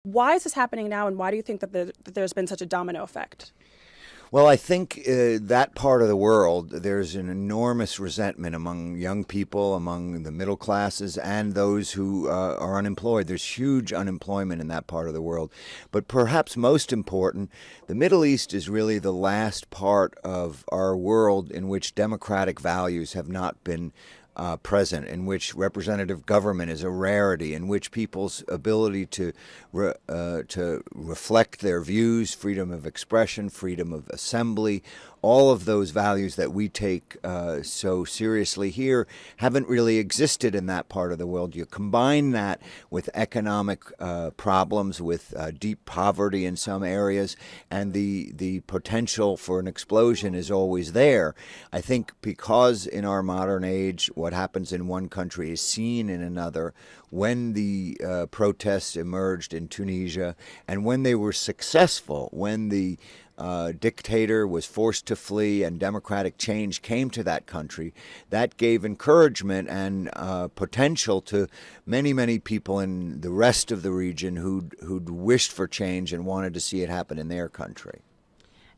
Why is this happening now, and why do you think that there's been such a domino effect? Well, I think that part of the world, there's an enormous resentment among young people, among the middle classes, and those who are unemployed. There's huge unemployment in that part of the world. But perhaps most important, the Middle East is really the last part of our world in which democratic values have not been present, in which representative government is a rarity, in which people's ability to reflect their views, freedom of expression, freedom of assembly, all of those values that we take so seriously here haven't really existed in that part of the world. You combine that with economic problems, with deep poverty in some areas, and the potential for an explosion is always there. I think because in our modern age, what happens in one country is seen in another. When the protests emerged in Tunisia, and when they were successful, when the dictator was forced to flee and democratic change came to that country, that gave encouragement and potential to many, many people in the rest of the region who'd wished for change and wanted to see it happen in their country.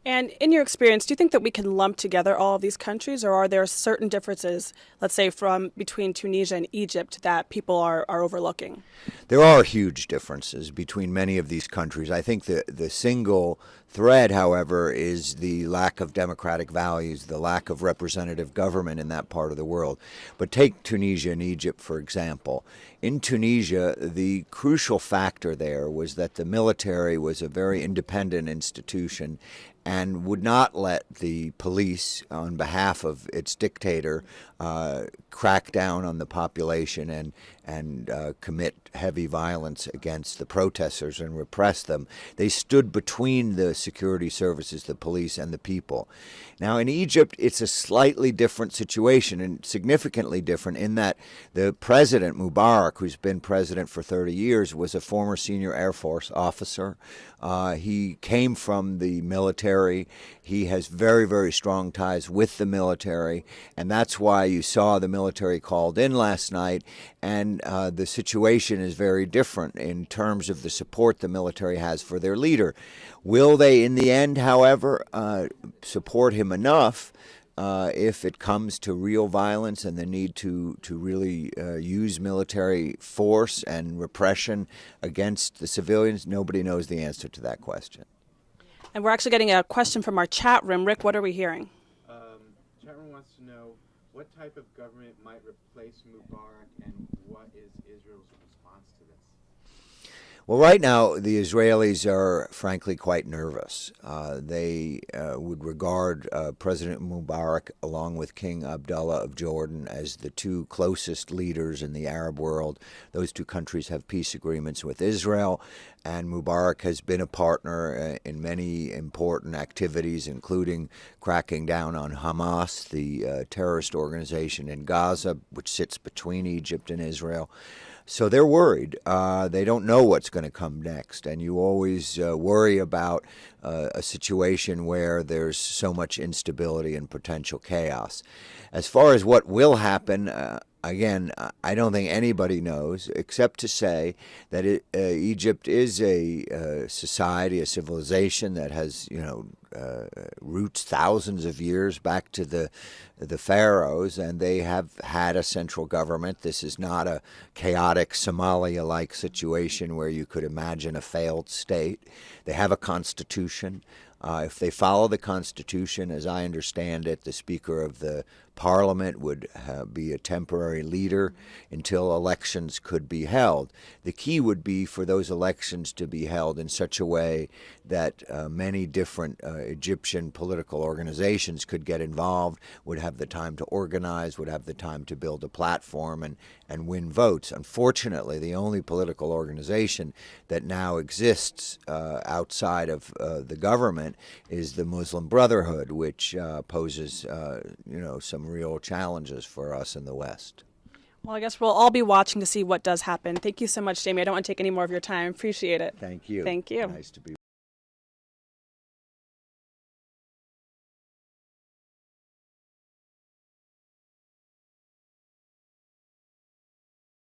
And in your experience, do you think that we can lump together all of these countries, or are there certain differences, let's say, from between Tunisia and Egypt that people are overlooking? There are huge differences between many of these countries. I think the single thread, however, is the lack of democratic values, the lack of representative government in that part of the world. But take Tunisia and Egypt, for example. In Tunisia, the crucial factor there was that the military was a very independent institution and would not let the police, on behalf of its dictator, crack down on the population and commit heavy violence against the protesters and repress them. They stood between the security services, the police, and the people. Now, in Egypt, it's a slightly different situation, and significantly different, in that the president, Mubarak, who's been president for 30 years, was a former senior Air Force officer. He came from the military. He has very, very strong ties with the military, and that's why you saw the military called in last night, and the situation is very different in terms of the support the military has for their leader. Will they, in the end, however, support him enough if it comes to real violence and the need to really use military force and repression against the civilians? Nobody knows the answer to that question. And we're actually getting a question from our chat room. Rick, what are we hearing? Chat room wants to know what type of government might replace Mubarak, and what is Israel's response to this? Well, right now, the Israelis are frankly quite nervous. They would regard President Mubarak, along with King Abdullah of Jordan, as the two closest leaders in the Arab world. Those two countries have peace agreements with Israel, and Mubarak has been a partner in many important activities, including cracking down on Hamas, the terrorist organization in Gaza, which sits between Egypt and Israel. So they're worried. They don't know what's going to come next. And you always worry about a situation where there's so much instability and potential chaos. As far as what will happen, again, I don't think anybody knows, except to say that Egypt is a society, a civilization that has, roots thousands of years back to the pharaohs, and they have had a central government. This is not a chaotic Somalia-like situation where you could imagine a failed state. They have a constitution. If they follow the Constitution, as I understand it, the Speaker of the Parliament would be a temporary leader until elections could be held. The key would be for those elections to be held in such a way that many different Egyptian political organizations could get involved, would have the time to organize, would have the time to build a platform and win votes. Unfortunately, the only political organization that now exists outside of the government is the Muslim Brotherhood, which poses, some real challenges for us in the West. Well, I guess we'll all be watching to see what does happen. Thank you so much, Jamie. I don't want to take any more of your time. Appreciate it. Thank you. Thank you. Nice to be